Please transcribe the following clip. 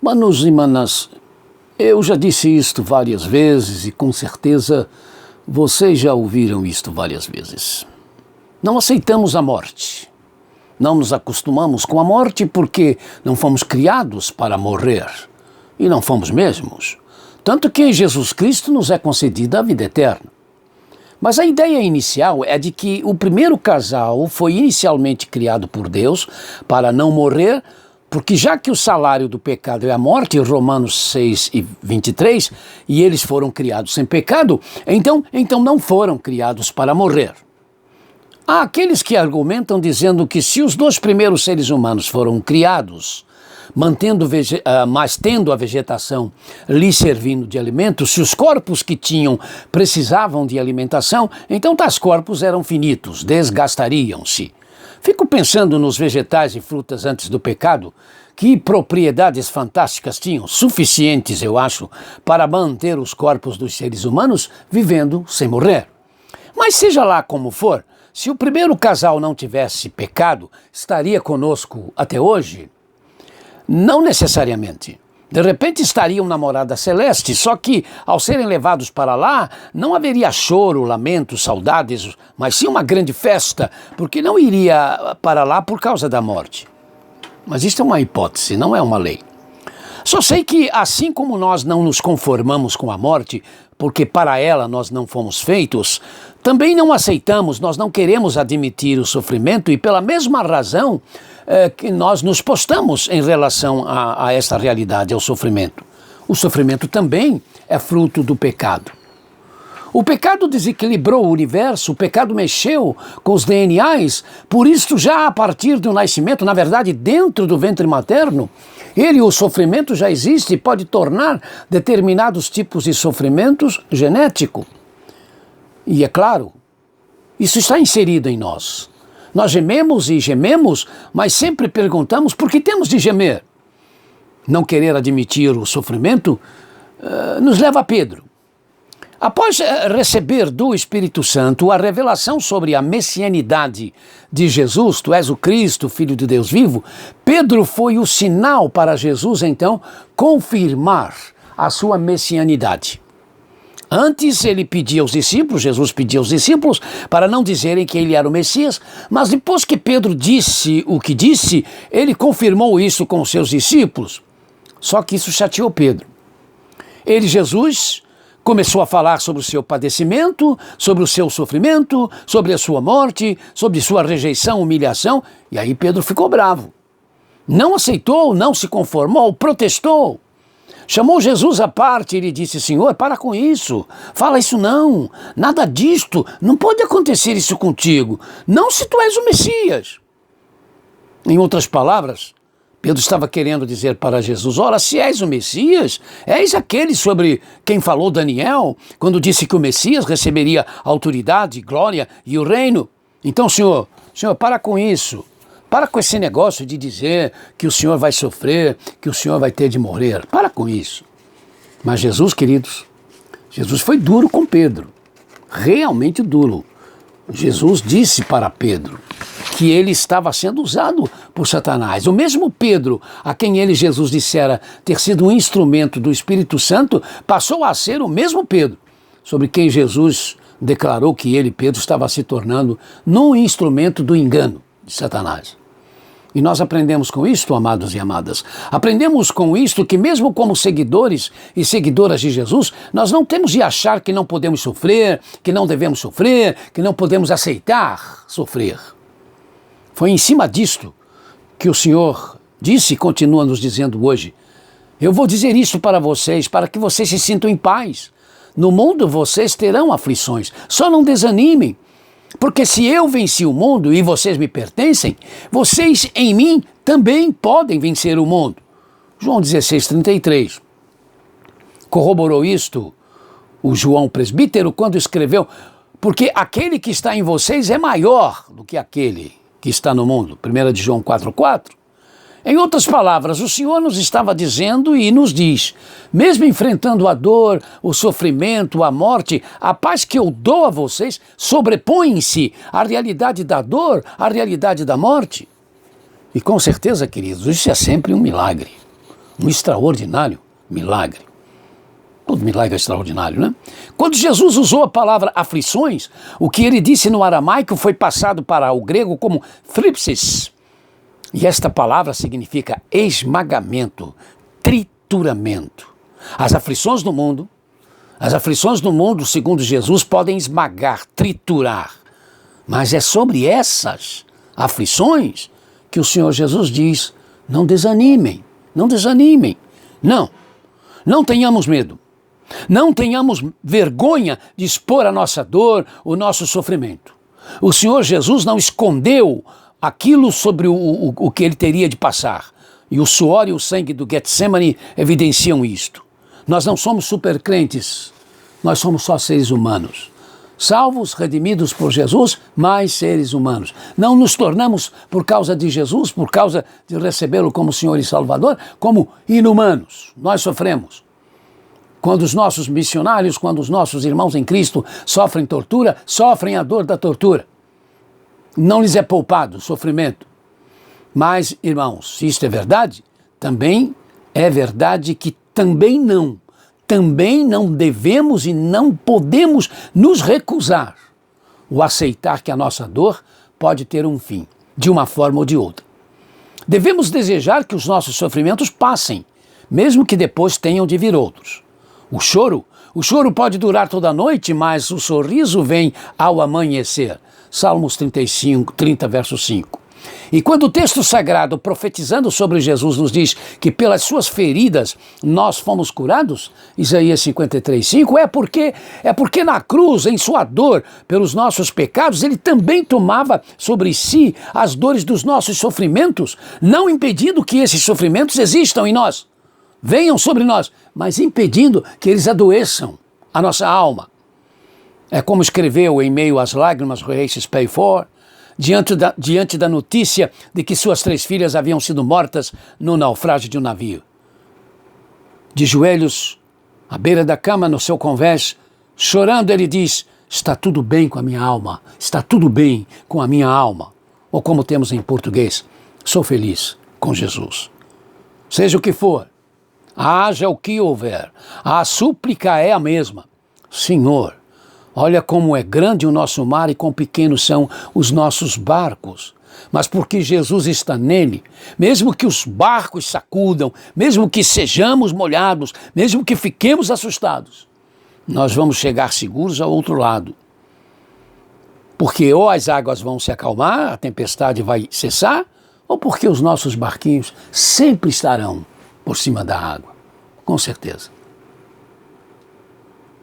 Manos e manas, eu já disse isto várias vezes e com certeza vocês já ouviram isto várias vezes. Não aceitamos a morte. Não nos acostumamos com a morte porque não fomos criados para morrer. E não fomos mesmos. Tanto que em Jesus Cristo nos é concedida a vida eterna. Mas a ideia inicial é de que o primeiro casal foi inicialmente criado por Deus para não morrer, porque já que o salário do pecado é a morte, Romanos 6:23, e eles foram criados sem pecado, então não foram criados para morrer. Há aqueles que argumentam dizendo que se os dois primeiros seres humanos foram criados, mas tendo a vegetação lhe servindo de alimento, se os corpos que tinham precisavam de alimentação, então tais corpos eram finitos, desgastariam-se. Fico pensando nos vegetais e frutas antes do pecado, que propriedades fantásticas tinham, suficientes, eu acho, para manter os corpos dos seres humanos vivendo sem morrer. Mas seja lá como for, se o primeiro casal não tivesse pecado, estaria conosco até hoje? Não necessariamente. De repente estariam na morada celeste, só que ao serem levados para lá, não haveria choro, lamento, saudades, mas sim uma grande festa, porque não iria para lá por causa da morte. Mas isto é uma hipótese, não é uma lei. Só sei que assim como nós não nos conformamos com a morte, porque para ela nós não fomos feitos, também não aceitamos, nós não queremos admitir o sofrimento e pela mesma razão que nós nos postamos em relação a esta realidade, ao sofrimento. O sofrimento também é fruto do pecado. O pecado desequilibrou o universo, o pecado mexeu com os DNAs, por isso já a partir do nascimento, na verdade dentro do ventre materno, o sofrimento já existe e pode tornar determinados tipos de sofrimentos genético. E é claro, isso está inserido em nós. Nós gememos e gememos, mas sempre perguntamos por que temos de gemer. Não querer admitir o sofrimento nos leva a Pedro. Após receber do Espírito Santo a revelação sobre a messianidade de Jesus, tu és o Cristo, Filho de Deus vivo, Pedro foi o sinal para Jesus, então, confirmar a sua messianidade. Antes ele pedia aos discípulos, Jesus pedia aos discípulos, para não dizerem que ele era o Messias, mas depois que Pedro disse o que disse, ele confirmou isso com os seus discípulos. Só que isso chateou Pedro. Jesus, começou a falar sobre o seu padecimento, sobre o seu sofrimento, sobre a sua morte, sobre sua rejeição, humilhação, e aí Pedro ficou bravo. Não aceitou, não se conformou, protestou. Chamou Jesus à parte e lhe disse: Senhor, para com isso, fala isso não, nada disto, não pode acontecer isso contigo, não se tu és o Messias. Em outras palavras, Pedro estava querendo dizer para Jesus: ora, se és o Messias, és aquele sobre quem falou Daniel, quando disse que o Messias receberia autoridade, glória e o reino. Então, Senhor, para com isso. Para com esse negócio de dizer que o Senhor vai sofrer, que o Senhor vai ter de morrer. Para com isso. Mas Jesus, queridos, Jesus foi duro com Pedro. Realmente duro. Jesus disse para Pedro que ele estava sendo usado por Satanás. O mesmo Pedro, a quem Jesus dissera ter sido um instrumento do Espírito Santo, passou a ser o mesmo Pedro, sobre quem Jesus declarou que Pedro, estava se tornando num instrumento do engano de Satanás. E nós aprendemos com isto, amados e amadas, aprendemos com isto que mesmo como seguidores e seguidoras de Jesus, nós não temos de achar que não podemos sofrer, que não devemos sofrer, que não podemos aceitar sofrer. Foi em cima disto que o Senhor disse e continua nos dizendo hoje: eu vou dizer isso para vocês, para que vocês se sintam em paz. No mundo vocês terão aflições, só não desanimem. Porque se eu venci o mundo e vocês me pertencem, vocês em mim também podem vencer o mundo. João 16:33. Corroborou isto o João presbítero quando escreveu: porque aquele que está em vocês é maior do que aquele que está no mundo. 1 de João 4:4. Em outras palavras, o Senhor nos estava dizendo e nos diz: mesmo enfrentando a dor, o sofrimento, a morte, a paz que eu dou a vocês sobrepõe-se à realidade da dor, à realidade da morte. E com certeza, queridos, isso é sempre um milagre. Um extraordinário milagre. Todo milagre é extraordinário, né? Quando Jesus usou a palavra aflições, o que ele disse no aramaico foi passado para o grego como thripsis. E esta palavra significa esmagamento, trituramento. As aflições do mundo, segundo Jesus, podem esmagar, triturar. Mas é sobre essas aflições que o Senhor Jesus diz, não desanimem, não desanimem. Não tenhamos medo. Não tenhamos vergonha de expor a nossa dor, o nosso sofrimento. O Senhor Jesus não escondeu aquilo sobre o que ele teria de passar. E o suor e o sangue do Getsemane evidenciam isto. Nós não somos supercrentes, nós somos só seres humanos. Salvos, redimidos por Jesus, mas seres humanos. Não nos tornamos, por causa de Jesus, por causa de recebê-lo como Senhor e Salvador, como inumanos. Nós sofremos. Quando os nossos missionários, quando os nossos irmãos em Cristo sofrem tortura, sofrem a dor da tortura. Não lhes é poupado o sofrimento. Mas, irmãos, se isto é verdade, também é verdade que também não devemos e não podemos nos recusar o aceitar que a nossa dor pode ter um fim, de uma forma ou de outra. Devemos desejar que os nossos sofrimentos passem, mesmo que depois tenham de vir outros. O choro pode durar toda a noite, mas o sorriso vem ao amanhecer. Salmos 30, verso 5. E quando o texto sagrado, profetizando sobre Jesus, nos diz que pelas suas feridas nós fomos curados, Isaías 53:5, é porque na cruz, em sua dor pelos nossos pecados, ele também tomava sobre si as dores dos nossos sofrimentos, não impedindo que esses sofrimentos existam em nós, venham sobre nós, mas impedindo que eles adoeçam a nossa alma. É como escreveu em meio às lágrimas o rei Spafford, diante da notícia de que suas 3 filhas haviam sido mortas no naufrágio de um navio. De joelhos, à beira da cama, no seu convés, chorando, ele diz, está tudo bem com a minha alma, está tudo bem com a minha alma. Ou como temos em português, sou feliz com Jesus. Seja o que for, haja o que houver, a súplica é a mesma. Senhor, olha como é grande o nosso mar e quão pequenos são os nossos barcos. Mas porque Jesus está nele, mesmo que os barcos sacudam, mesmo que sejamos molhados, mesmo que fiquemos assustados, nós vamos chegar seguros ao outro lado. Porque ou as águas vão se acalmar, a tempestade vai cessar, ou porque os nossos barquinhos sempre estarão por cima da água. Com certeza.